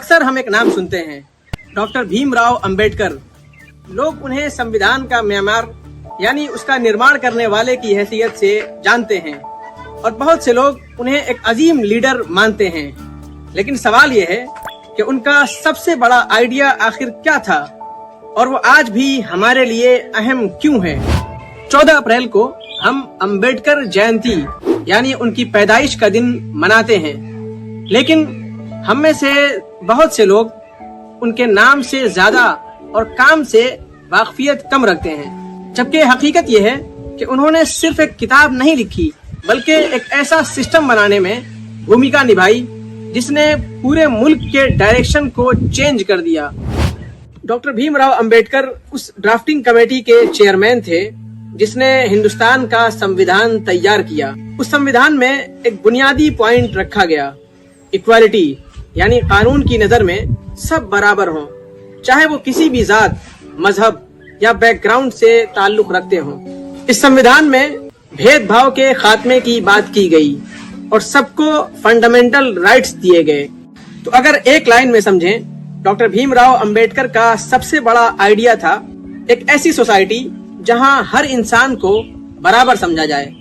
अक्सर हम एक नाम सुनते हैं, डॉक्टर भीमराव अंबेडकर। लोग उन्हें संविधान का म्यामार यानी उसका निर्माण करने वाले की हैसियत से जानते हैं और बहुत से लोग उन्हें एक अजीम लीडर मानते हैं। लेकिन सवाल यह है कि उनका सबसे बड़ा आइडिया आखिर क्या था और वो आज भी हमारे लिए अहम क्यों है। 14 अप्रैल को हम अंबेडकर जयंती यानी उनकी पैदाइश का दिन मनाते हैं, लेकिन हम में से बहुत से लोग उनके नाम से ज्यादा और काम से वाकफियत कम रखते हैं। जबकि हकीकत यह है कि उन्होंने सिर्फ एक किताब नहीं लिखी बल्कि एक ऐसा सिस्टम बनाने में भूमिका निभाई जिसने पूरे मुल्क के डायरेक्शन को चेंज कर दिया। डॉक्टर भीमराव अंबेडकर उस ड्राफ्टिंग कमेटी के चेयरमैन थे जिसने हिंदुस्तान का संविधान तैयार किया। उस संविधान में एक बुनियादी पॉइंट रखा गया, इक्वालिटी, यानी कानून की नजर में सब बराबर हों, चाहे वो किसी भी जात, मजहब या बैकग्राउंड से ताल्लुक रखते हों। इस संविधान में भेदभाव के खात्मे की बात की गई और सबको फंडामेंटल राइट्स दिए गए। तो अगर एक लाइन में समझें, डॉक्टर भीमराव अंबेडकर का सबसे बड़ा आइडिया था एक ऐसी सोसाइटी जहां हर इंसान को बराबर समझा जाए।